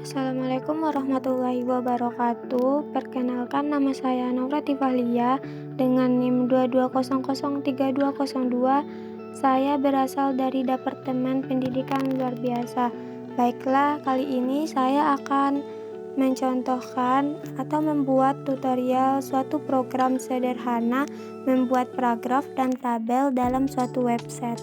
Assalamualaikum warahmatullahi wabarakatuh. Perkenalkan, nama saya Naura Tifalia dengan NIM 22003202. Saya berasal dari Departemen Pendidikan Luar Biasa. Baiklah, kali ini saya akan mencontohkan atau membuat tutorial suatu program sederhana membuat paragraf dan tabel dalam suatu website.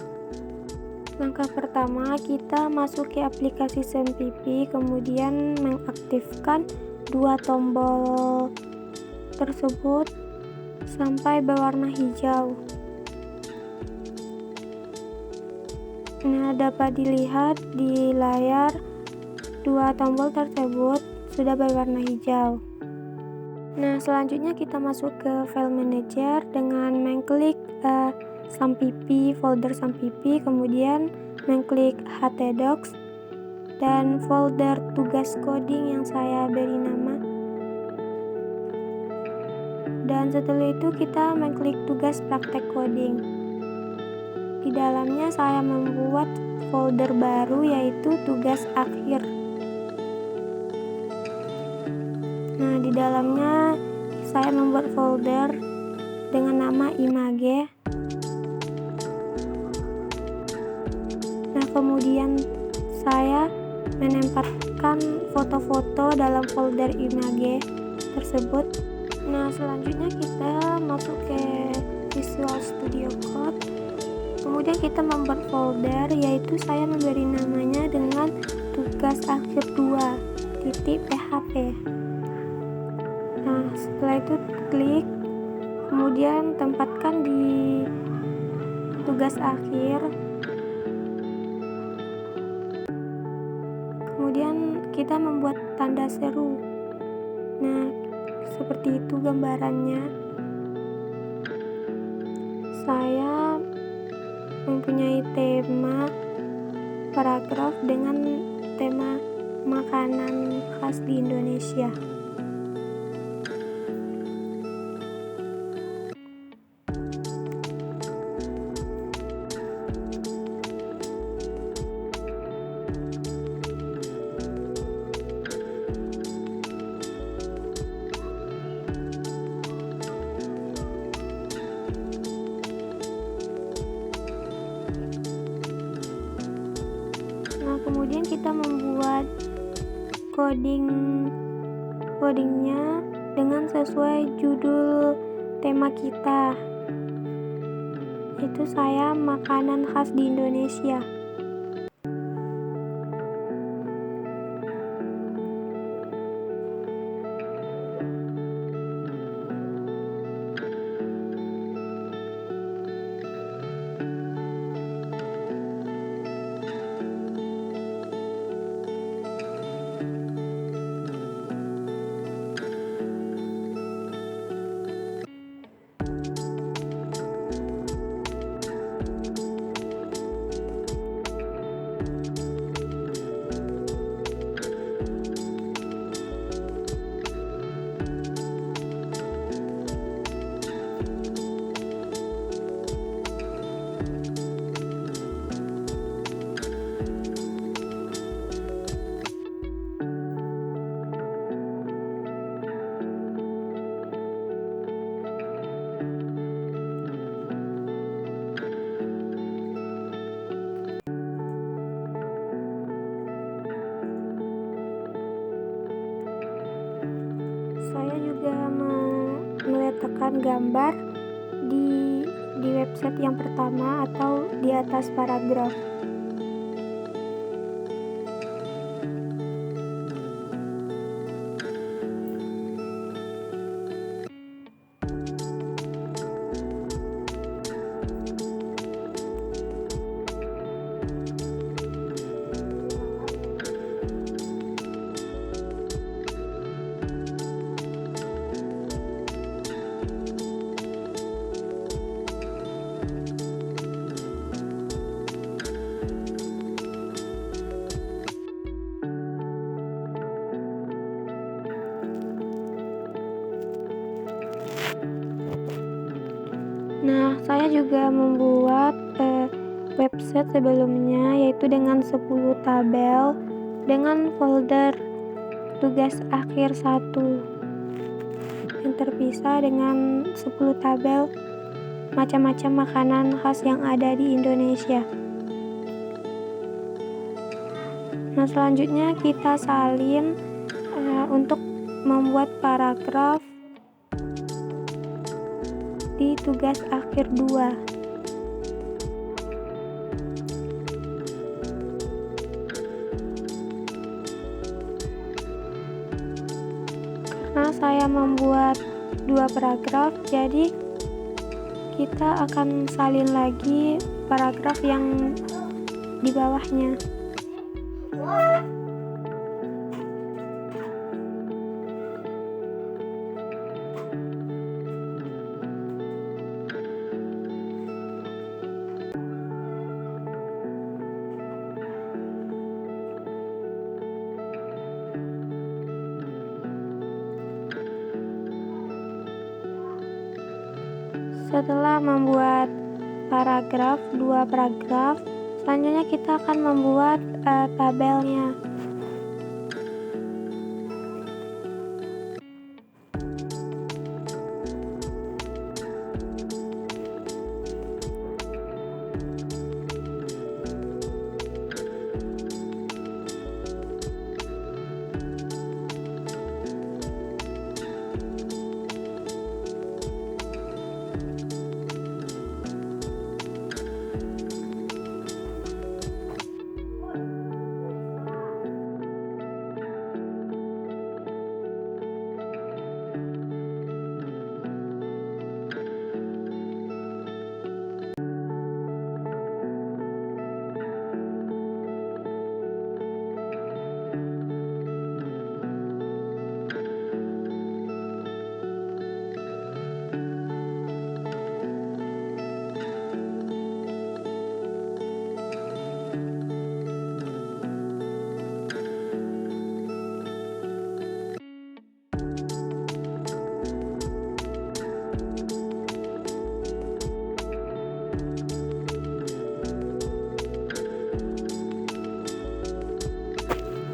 Langkah pertama, kita masuk ke aplikasi SEMPIPI, kemudian mengaktifkan dua tombol tersebut sampai berwarna hijau. Nah, dapat dilihat di layar dua tombol tersebut sudah berwarna hijau. Nah, selanjutnya kita masuk ke file manager dengan mengklik SEMPIPI, folder SEMPIPI, kemudian mengklik htdocs dan folder tugas coding yang saya beri nama. Dan setelah itu kita mengklik tugas praktek coding. Di dalamnya saya membuat folder baru yaitu tugas akhir. Nah, di dalamnya saya membuat folder dengan nama image. Nah, kemudian saya menempatkan foto-foto dalam folder image tersebut. Nah, selanjutnya kita masuk ke Visual Studio Code. Kemudian kita membuat folder, yaitu saya memberi namanya dengan tugas akhir 2.php. Nah, setelah itu klik, kemudian tempatkan di tugas akhir. Kemudian kita membuat tanda seru. Nah, seperti itu gambarannya. Saya mempunyai tema paragraf dengan tema makanan khas di Indonesia. Nah, kemudian kita membuat codingnya dengan sesuai judul tema kita. Itu saya makanan khas di Indonesia. Saya juga meletakkan gambar di website yang pertama atau di atas paragraf. Nah, saya juga membuat website sebelumnya, yaitu dengan 10 tabel dengan folder tugas akhir 1 yang terpisah dengan 10 tabel macam-macam makanan khas yang ada di Indonesia. Nah, selanjutnya kita salin untuk membuat paragraf di tugas akhir 2. Karena saya membuat 2 paragraf, jadi kita akan salin lagi paragraf yang di bawahnya. Setelah membuat paragraf, 2 paragraf, selanjutnya kita akan membuat tabelnya.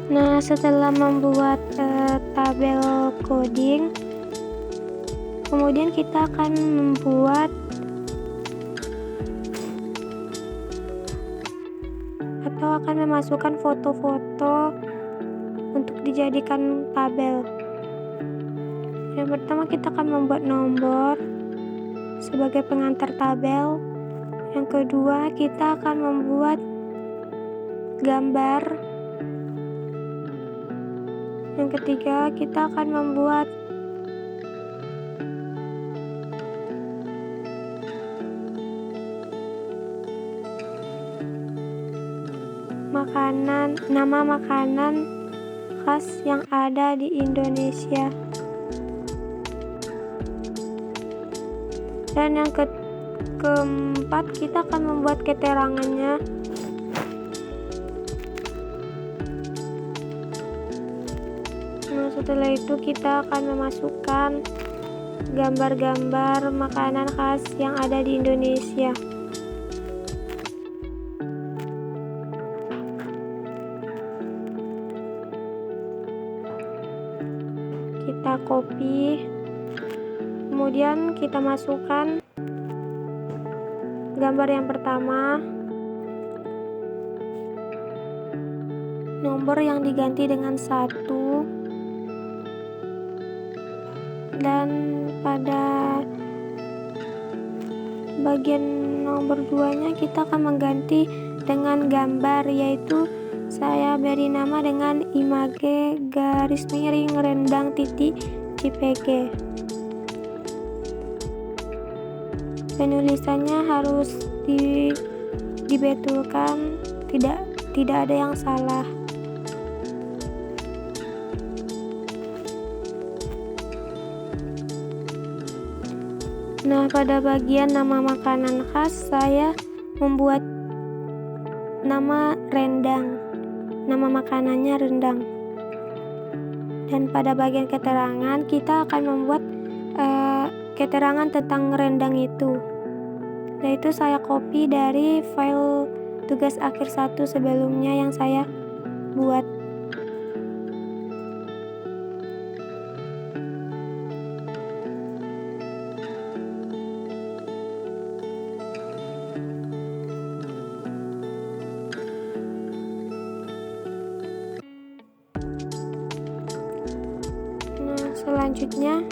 Nah, setelah membuat tabel coding, kemudian kita akan membuat atau akan memasukkan foto-foto untuk dijadikan tabel. Yang pertama, kita akan membuat nomor sebagai pengantar tabel. Yang kedua, kita akan membuat gambar. Yang ketiga, kita akan membuat nama makanan khas yang ada di Indonesia. Dan yang keempat, kita akan membuat keterangannya. Nah, setelah itu kita akan memasukkan gambar-gambar makanan khas yang ada di Indonesia. Kita copy, kemudian kita masukkan gambar yang pertama, nomor yang diganti dengan 1, dan pada bagian nomor 2-nya kita akan mengganti dengan gambar, yaitu saya beri nama dengan image _rendang .jpg. Penulisannya harus dibetulkan, tidak ada yang salah. Nah, pada bagian nama makanan khas, saya membuat nama rendang. Nama makanannya rendang. Dan pada bagian keterangan, kita akan membuat keterangan tentang rendang itu. Yaitu saya copy dari file tugas akhir 1 sebelumnya yang saya buat. selanjutnya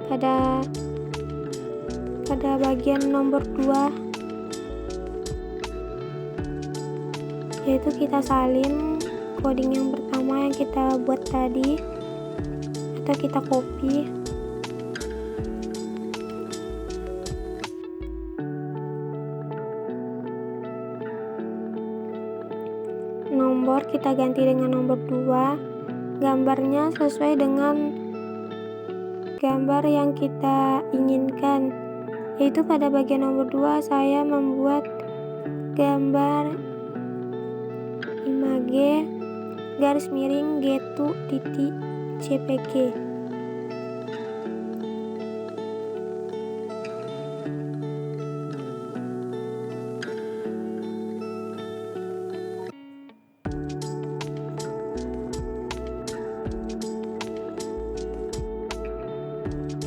pada bagian nomor 2, yaitu kita salin coding yang pertama yang kita buat tadi, atau kita copy. Nomor kita ganti dengan nomor 2, gambarnya sesuai dengan gambar yang kita inginkan, yaitu pada bagian nomor 2 saya membuat gambar image garis miring get2.jpg.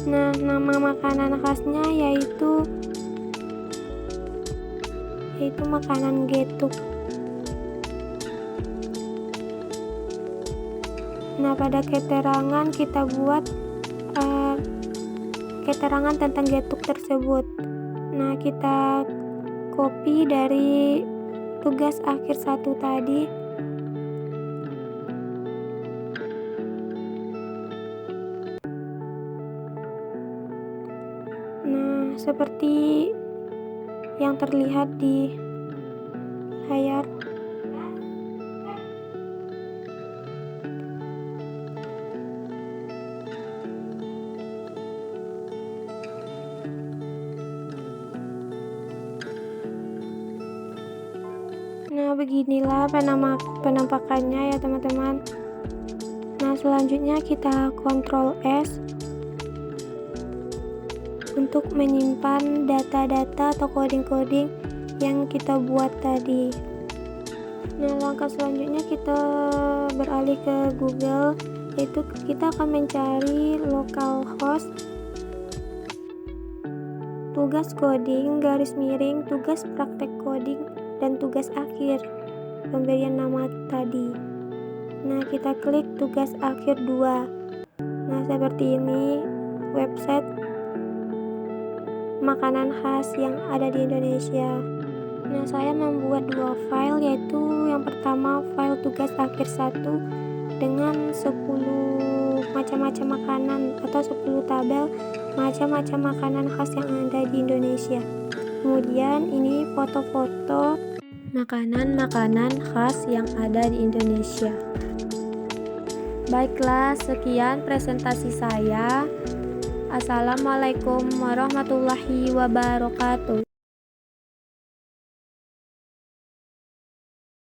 Nah, nama makanan khasnya yaitu makanan getuk. Nah, pada keterangan kita buat keterangan tentang getuk tersebut. Nah, kita copy dari tugas akhir 1 tadi. Nah, seperti yang terlihat di layar. Nah, beginilah penampakannya ya teman-teman. Nah, selanjutnya kita Ctrl S untuk menyimpan data-data atau coding-coding yang kita buat tadi. Nah, langkah selanjutnya kita beralih ke Google, yaitu kita akan mencari localhost, tugas coding, garis miring, tugas praktek coding, dan tugas akhir pemberian nama tadi. Nah, kita klik tugas akhir 2. Nah, seperti ini website makanan khas yang ada di Indonesia. Nah, saya membuat 2 file, yaitu yang pertama file tugas akhir 1 dengan 10 macam-macam makanan atau 10 tabel macam-macam makanan khas yang ada di Indonesia. Kemudian ini foto-foto makanan-makanan khas yang ada di Indonesia. Baiklah, sekian presentasi saya. Assalamualaikum warahmatullahi wabarakatuh.